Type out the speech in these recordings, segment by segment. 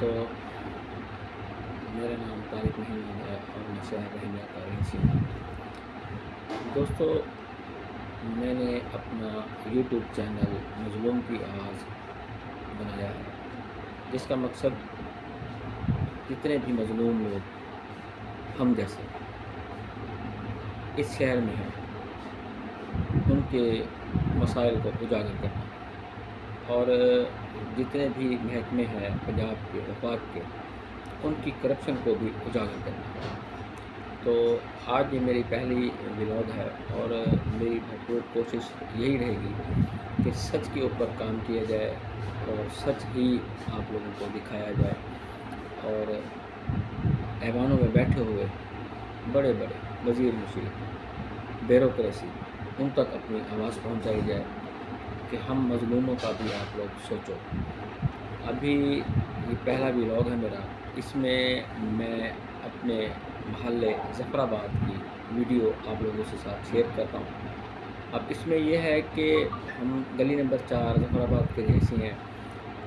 तो मेरा नाम तारिक महमूद है और मैं शहर रहीमिया तारीख से हूँ। दोस्तों, मैंने अपना यूट्यूब चैनल मज़लूम की आवाज़ बनाया है, जिसका मकसद जितने भी मज़लूम लोग हम जैसे इस शहर में हैं, उनके मसाइल को उजागर करना और जितने भी महकमे हैं पंजाब के वफाक के, उनकी करप्शन को भी उजागर करना। तो आज ये मेरी पहली व्लॉग है और मेरी भरपूर कोशिश यही रहेगी कि सच के ऊपर काम किया जाए और सच ही आप लोगों को दिखाया जाए और ऐवानों में बैठे हुए बड़े बड़े वज़ीर मुशीर, ब्यूरोक्रेसी, उन तक अपनी आवाज़ पहुंचाई जाए कि हम मज़लूमों का भी आप लोग सोचो। अभी ये पहला व्लॉग है मेरा, इसमें मैं अपने महल्ले ज़फ़राबाद की वीडियो आप लोगों के साथ शेयर करता हूँ। अब इसमें यह है कि हम गली नंबर 4 ज़फ़राबाद के रहसी हैं,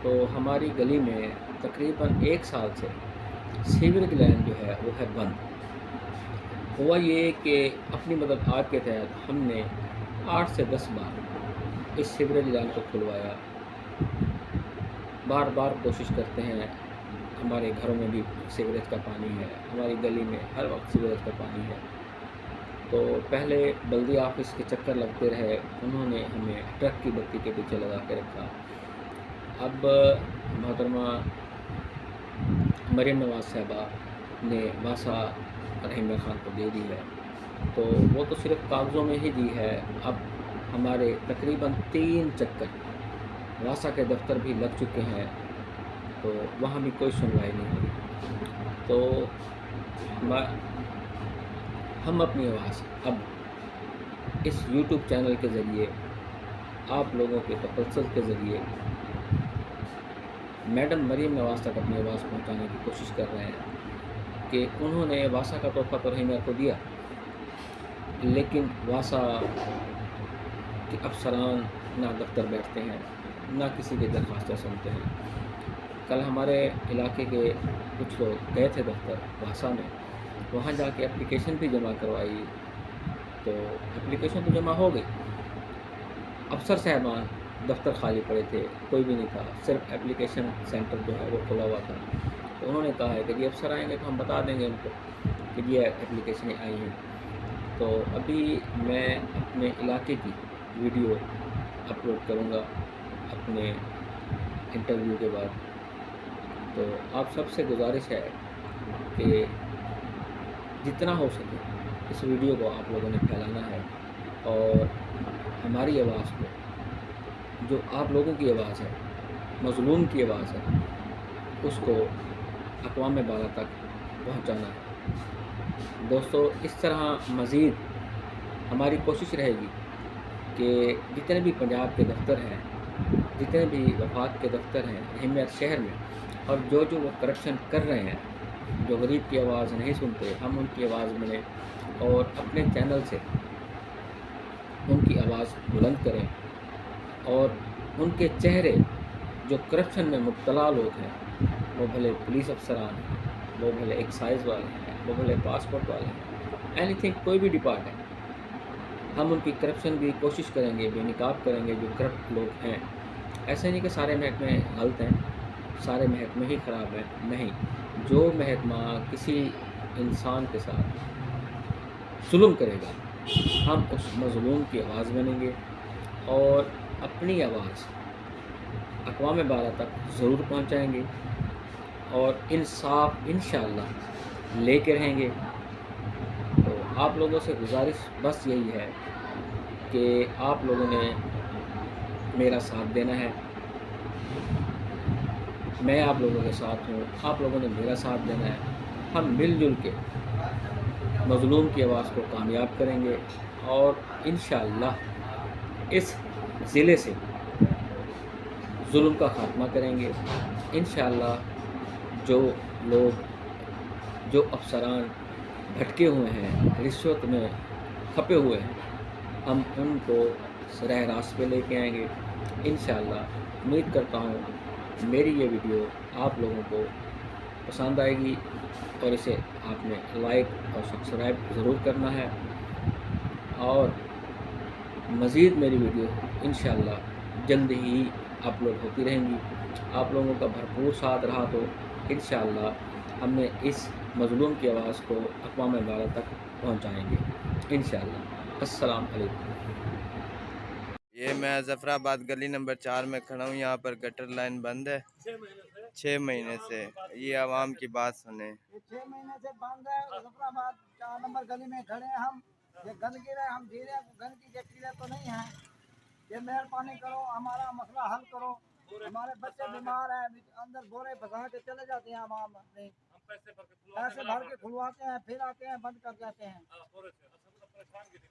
तो हमारी गली में तकरीबन 1 साल से सीवरेज लाइन जो है वो है बंद। हुआ ये कि अपनी मदद आप के तहत हमने 8 से 10 बार इस सीवरेज लाइन को खुलवाया। बार बार कोशिश करते हैं, हमारे घरों में भी सीवरेज का पानी है, हमारी गली में हर वक्त सीवरेज का पानी है। तो पहले बल्दी ऑफिस के चक्कर लगते रहे, उन्होंने हमें ट्रक की बत्ती के पीछे लगा के रखा। अब मोहतरमा मरीम नवाज़ साहबा ने वासा रहीमिया खान को दे दी है, तो वो तो सिर्फ कागज़ों में ही दी है। अब हमारे तकरीबन 3 चक्कर वासा के दफ्तर भी लग चुके हैं, तो वहाँ भी कोई सुनवाई नहीं हुई। तो हम अपनी आवाज़ अब इस यूट्यूब चैनल के ज़रिए, आप लोगों के तसल्सल के ज़रिए मैडम मरीम नवाज़ तक अपनी आवाज़ पहुंचाने की कोशिश कर रहे हैं कि उन्होंने वासा का तोहफ़ा तो रहीमिया को दिया, लेकिन वासा के अफसरान ना दफ्तर बैठते हैं, ना किसी की दरख्वास्तें सुनते हैं। कल हमारे इलाके के कुछ लोग गए थे दफ्तर वासा में, वहाँ जाके एप्लीकेशन भी जमा करवाई, तो एप्लीकेशन तो जमा हो गई। अफसर साहबान दफ्तर खाली पड़े थे, कोई भी नहीं था, सिर्फ एप्लीकेशन सेंटर जो है वो खुला हुआ था। तो उन्होंने कहा है कि ये अफसर आएंगे तो हम बता देंगे उनको कि ये एप्लीकेशनें आई हैं। तो अभी मैं अपने इलाके की वीडियो अपलोड करूँगा अपने इंटरव्यू के बाद। तो आप सबसे गुजारिश है कि जितना हो सके इस वीडियो को आप लोगों ने फैलाना है और हमारी आवाज़ को, जो आप लोगों की आवाज़ है, मज़लूम की आवाज़ है, उसको अक़वाम बाला तक पहुंचाना है। दोस्तों, इस तरह मज़ीद हमारी कोशिश रहेगी कि जितने भी पंजाब के दफ्तर हैं, जितने भी वफाक के दफ्तर हैं रहीमिया शहर में, और जो वो करप्शन कर रहे हैं, जो गरीब की आवाज़ नहीं सुनते, हम उनकी आवाज़ बने और अपने चैनल से उनकी आवाज़ बुलंद करें और उनके चेहरे जो करप्शन में मुब्तला लोग हैं, वो भले पुलिस अफसरान हैं, वो भले एक्साइज़ वाले हैं, वो भले पासपोर्ट वाले हैं, एनीथिंग, कोई भी डिपार्टमेंट, हम उनकी करप्शन की कोशिश करेंगे, बेनकाब करेंगे जो करप्ट लोग हैं। ऐसे नहीं कि सारे महकमे गलत हैं, सारे महकमे ही ख़राब हैं, नहीं। जो महकमा किसी इंसान के साथ जुल्म करेगा, हम उस मज़लूम की आवाज़ बनेंगे और अपनी आवाज़ अक़वाम बाला तक ज़रूर पहुंचाएंगे और इंसाफ इंशाअल्लाह लेके रहेंगे। तो आप लोगों से गुजारिश बस यही है कि आप लोगों ने मेरा साथ देना है, मैं आप लोगों के साथ हूँ, आप लोगों ने मेरा साथ देना है। हम मिलजुल के मज़लूम की आवाज़ को कामयाब करेंगे और इंशाअल्लाह इस ज़िले से जुल्म का ख़ात्मा करेंगे। इंशाअल्लाह जो लोग, जो अफसरान भटके हुए हैं, रिश्वत में खपे हुए हैं, हम उनको राह रास्त पे लेके आएंगे। इंशाअल्लाह उम्मीद करता हूँ मेरी ये वीडियो आप लोगों को पसंद आएगी और इसे आपने लाइक और सब्सक्राइब ज़रूर करना है। और मज़ीद मेरी वीडियो इंशाअल्लाह जल्द ही अपलोड होती रहेंगी। आप लोगों का भरपूर साथ रहा तो इंशाअल्लाह हमने इस मज़लूम की आवाज़ को अक़वाम मुत्तहिदा तक पहुँचाएँगे इंशाअल्लाह। अस्सलाम वालेकुम। ये मैं ज़फ़राबाद गली नंबर 4 में खड़ा हूँ। यहाँ पर गटर लाइन बंद है 6 महीने से। ये आवाम की बात सुने। 6 महीने से बंद है। ज़फ़राबाद 4 नंबर गली में खड़े हैं हम। ये गंदगी है, हम जी रहे हैं, गंदगी के कीड़े तो नहीं हैं। ये मेहरबानी करो, हमारा मसला हल करो। हमारे बच्चे बीमार हैं, अंदर बोरे फंसा के चले जाते हैं। आवाम अपने पैसे भर के खुलवाते हैं, फिर आते हैं, बंद कर जाते हैं।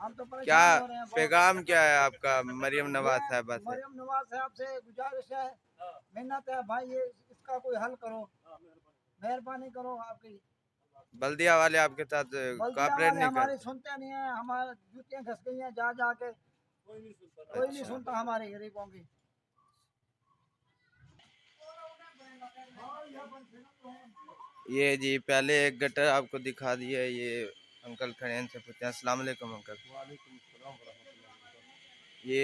हम तो क्या परेशान हो रहे हैं बहुत। पैगाम क्या है आपका मरियम नवाज साहबा से? मरियम नवाज साहब से गुजारिश है, मिन्नत है भाई, ये इसका कोई हल करो, मेहरबानी करो आपकी। बल्दिया वाले आपके साथ बल्दिया कोऑपरेट वाले नहीं हमारी करते? सुनते नहीं है, हमारे जूतियां घस गई हैं जा जा के। कोई नहीं अच्छा। सुनता हमारी गरीबों की। ये जी पहले एक गटर आपको दिखा दिया है। ये अंकल खड़े हैं, इनसे पूछते हैं। अस्सलाम वालेकुम अंकल। ये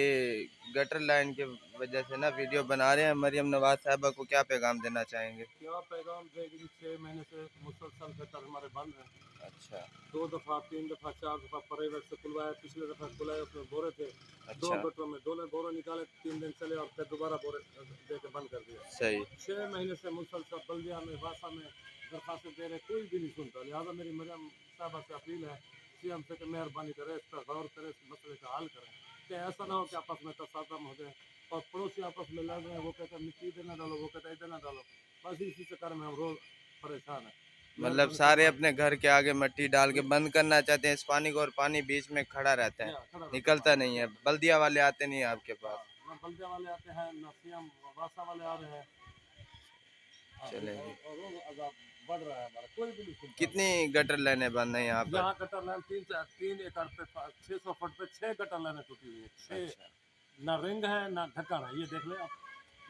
गटर लाइन के वजह से ना वीडियो बना रहे हैं। मरियम नवाज साहबा को क्या पैगाम देना चाहेंगे? क्या पैगाम देगी? 6 महीने से मुसलसल गटर हमारे बंद हैं। अच्छा 2 दफ़ा 3 दफ़ा 4 दफ़ा प्राइवेट से खुलवाया। पिछले दफ़ा खुलाया उसमें बोरे थे। 2 अच्छा गटरों में 2 बोरे निकाले, 3 दिन चले और फिर दोबारा बोरे दे के बंद कर दिया। सही। 6 महीने से मुसलसल बल्दिया में वासा में दरखास्तें दे रहे, कोई भी नहीं सुनता। लिहाजा मेरी मरियम साहबा से अपील है सीएम से कि मेहरबानी करें, इस पर गौर करें, इस मसले का हल करें कि ऐसा ना हो कि आपस में तसादम हो जाए और पड़ोसी आपस में लड़ रहे हैं। वो कहते हैं मिट्टी इधर ना डालो, वो कहता है इधर ना डालो। बस इसी चक्कर में हम रोज परेशान है। मतलब सारे अपने घर के आगे मिट्टी डाल के बंद करना चाहते हैं इस पानी को, और पानी बीच में खड़ा रहता है, निकलता नहीं है। बल्दिया वाले आते नहीं है आपके पास? ना बल्दिया वाले आते हैं, ना सीएम वासा वाले आ रहे हैं। चलेगी। और रोज अजाब बढ़ रहा है हमारा, कोई भी नहीं सुनता। कितनी गटर लाइनें बंद हैं यहाँ पर? यहाँ गटर लाइन 3 एकड़ पे 600 फुट पे 6 गटर लाइनें टूटी हुई है। 6 ना रिंग है ना ढक्कन है। ये देख ले आप,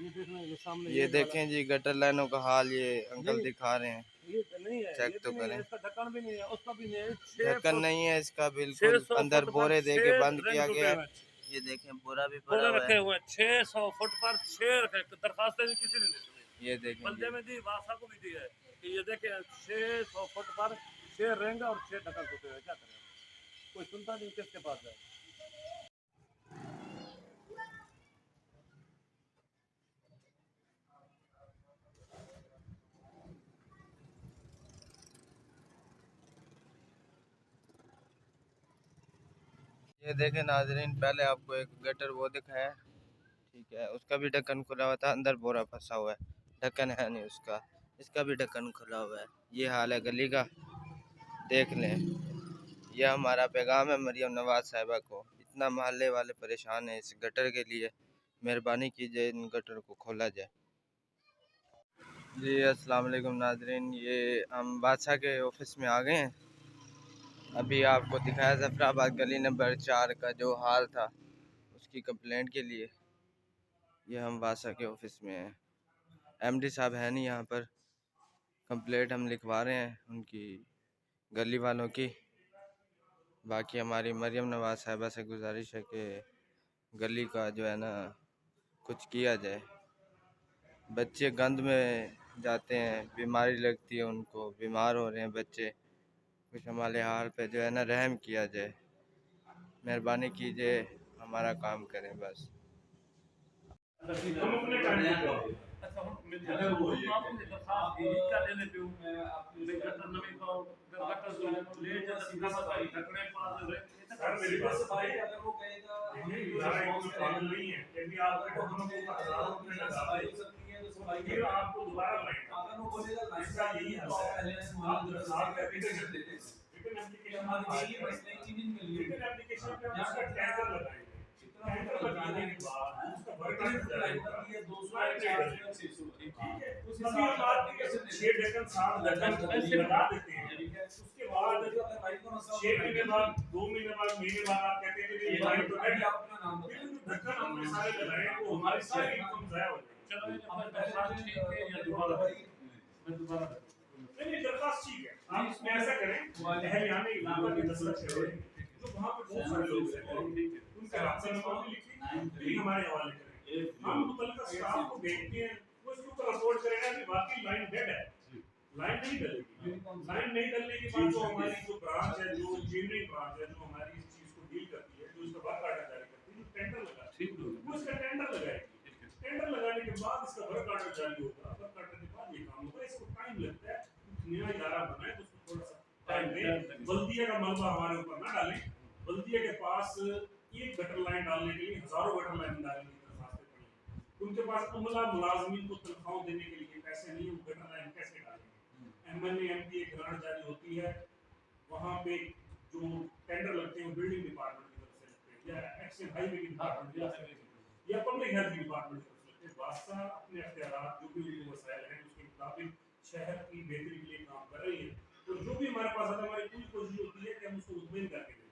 ये देख ले, ये सामने ये देखें जी गटर लाइनों का हाल। ये अंकल दिखा रहे हैं, ये नहीं है, चेक ये तो भी नहीं करें। है, इसका ढक्कन भी नहीं है, उसका भी नहीं है। ढक्कन नहीं है इसका, बिल्कुल अंदर बोरे दे के बंद किया गया है। ये देखें बोरा भी पड़ा हुआ रखे है। हुए 600 फुट पर 6 रखे। दरखास्तें भी किसी ने नहीं सुनी। ये देखें बल्दे जी। में दी, वासा को भी दी है कि ये देखें 600 फुट पर 6 रिंग और 6 ढक्कन टूटे हुए। क्या करें, कोई सुनता नहीं, किसके पास जाए। ये देखें नाजरीन, पहले आपको एक गटर वो दिखाया, ठीक है, उसका भी ढक्कन खुला हुआ था, अंदर बोरा फंसा हुआ है, ढक्कन है नहीं उसका। इसका भी ढक्कन खुला हुआ है। ये हाल है गली का, देख लें। यह हमारा पैगाम है मरियम नवाज साहिबा को। इतना मोहल्ले वाले परेशान हैं इस गटर के लिए, मेहरबानी कीजिए इन गटर को खोला जाए। जी अस्सलाम वालेकुम नाजरीन, ये हम बादशाह के ऑफिस में आ गए हैं। अभी आपको दिखाया ज़फ़राबाद गली नंबर 4 का जो हाल था, उसकी कंप्लेंट के लिए। ये हम बादशाह के ऑफिस में हैं। एमडी साहब है नहीं यहाँ पर। कंप्लेंट हम लिखवा रहे हैं उनकी, गली वालों की। बाकी हमारी मरियम नवाज साहिबा से गुजारिश है कि गली का जो है ना कुछ किया जाए। बच्चे गंद में जाते हैं, बीमारी लगती है उनको, बीमार हो रहे हैं बच्चे। कुछ हमारे हाल पे जो है ना रहम किया जाए, मेहरबानी कीजिए, हमारा काम करें बस। हम अपने टाइम पे करेंगे। अच्छा हम मिल जाए वो आप दरखास्त का ले लेते हो। मैं गटर नवी का गटर जो ले जाता है सफाई रखने पास रहे। सर मेरी बात सफाई अगर वो कहेगा हम रिस्पांस करेंगे नहीं है, यदि आप हम को हजारों रुपए लगा सफाई हो सकती है तो सफाई फिर आपको दोबारा लाएंगे। अगर वो बोलेगा इसका यही हल है, पहले से आप दरखास्त का एप्लीकेशन देते हैं। रिटन एप्लीकेशन हमारी यही मसले की नहीं मिल रही। रिटन एप्लीकेशन पे हम उसका टैगर लगाएंगे। टैगर लगाने के बाद उसका वर्क ये 200 400 600 ठीक है। उसके बाद 6 ढक्कन 7 ढक्कन ऐसे लगा देते हैं। उसके बाद 6 महीने बाद 2 महीने बाद महीने बाद आप कहते हैं कि ये भाई तो है, आप अपना नाम बताइए। ढक्कन हमने सारे लगाए हैं, वो हमारी सारी इनकम जाया हो जाएगी। चलो ये आपका दरखास्त ठीक है या दोबारा मैं दोबारा नहीं दरखास्त ठीक है आप इसमें ऐसा करें अहलियाने इलाका की दस्तखत करें जो वहाँ पे बहुत सारे लोग रहते हैं उनके रास्ते नंबर भी लिखिए फिर हमारे हवाले करें हम मुतल्लिका स्टाफ को भेजते हैं वो इसके ऊपर रिपोर्ट करेगा कि वाकई लाइन डेड है लाइन नहीं डलेगी लाइन नहीं डलने के बाद जो हमारी जो ब्रांच है जो इंजीनियरिंग ब्रांच है जो हमारी इस चीज को डील करती है जो इसका वर्क ऑर्डर जारी करती है जो टेंडर लगा वो इसका टेंडर लगाएगी टेंडर लगाने के बाद इसका वर्क ऑर्डर जारी होगा वर्क ऑर्डर के बाद ये काम होगा इसको टाइम लगता है नया इदारा बनाए तो उसको थोड़ा सा टाइम दें बल्दिया का मलबा हमारे ऊपर ना डालें बल्दिया के पास एक गटर लाइन डालने के लिए हजारों गटर लाइन डालने की दरखास्तें पड़ी उनके पास अमला मुलाजमीन को तनख्वाह देने के लिए पैसे नहीं वो गटर लाइन कैसे डालेंगे एमएनए ग्रांट जारी होती है वहाँ पे जो टेंडर लगते हैं बिल्डिंग डिपार्टमेंट की तरफ से लगते हैं या एक्शन हाईवे की डिपार्टमेंट या पब्लिक हेल्थ की डिपार्टमेंट की तरफ से लगते हैं बादशाह अपने अख्तियारात जो भी उनके वसाइल हैं उसके मुताबिक शहर की बेहतरी के लिए काम कर रही है तो जो भी हमारे पास आता है हमारी पूरी कोशिश होती है कि हम उसको मुतमईन करके दें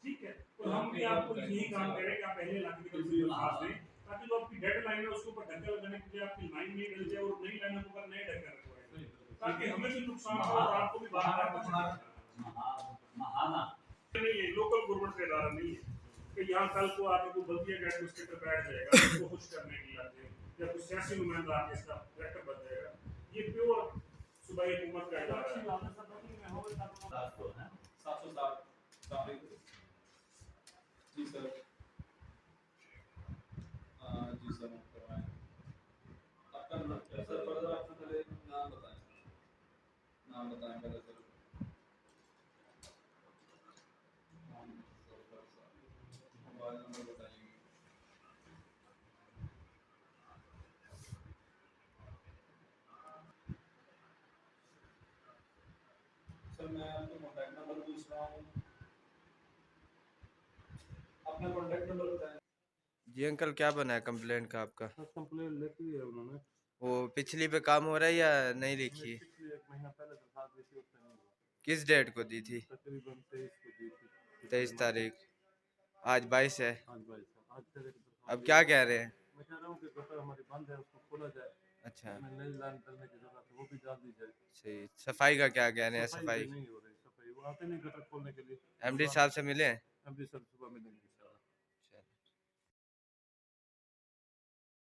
ठीक है तो हम भी आपको यही काम करें कि आप पहले इलाके की तरफ से दरखास्त दें ताकि जो आपकी डेड लाइन है उसके ऊपर ढक्कन लगाने के लिए आपकी लाइन नहीं डल जाए और नई लाइन के ऊपर नए ढक्कन रखवाएं ताकि हमें भी नुकसान हो और आपको भी बाहर नहीं है लोकल गवर्नमेंट का इदारा नहीं है कि यहाँ कल को आके कोई बल्दिया का एडमिनिस्ट्रेटर बैठ जाएगा उसको खुश करने के लिए आते या कुछ सियासी नुमाइंदा आके इसका डायरेक्टर बन जाएगा ये प्योर सूबाई हुकूमत का इदारा है 760 जी सर जी सर करवाएं आपका सर फर्दर आपका पहले नाम बताएं पहले सर मोबाइल नंबर बताइए सर मैं आपको कॉन्टैक्ट नंबर पूछ रहा हूँ अपना कॉन्टैक्ट नंबर बताएं जी अंकल क्या बना है कंप्लेंट का आपका कंप्लेंट लेती है उन्होंने वो पिछली पे काम हो रहा है या नहीं लिखी है? पिछले एक महीना पहले दरखास्त दी थी उससे नहीं हुआ किस डेट को दी थी? तकरीबन 23 को दी थी 23 तारीख आज 22 है आज भाई साहब आज फिर एक दरखास्त अब क्या कह रहे हैं? मैं कह रहा हूँ कि गटर हमारी बंद है उसको खोला जाए अच्छा हमें नई लाइन डालने की जरूरत है वो भी डाल दी जाए सही सफाई का क्या कहने हैं? सफाई सफाई नहीं हो रही सफाई वो आते नहीं गटर खोलने के लिए एमडी साहब से मिले हैं? एमडी सर सुबह मिलेंगे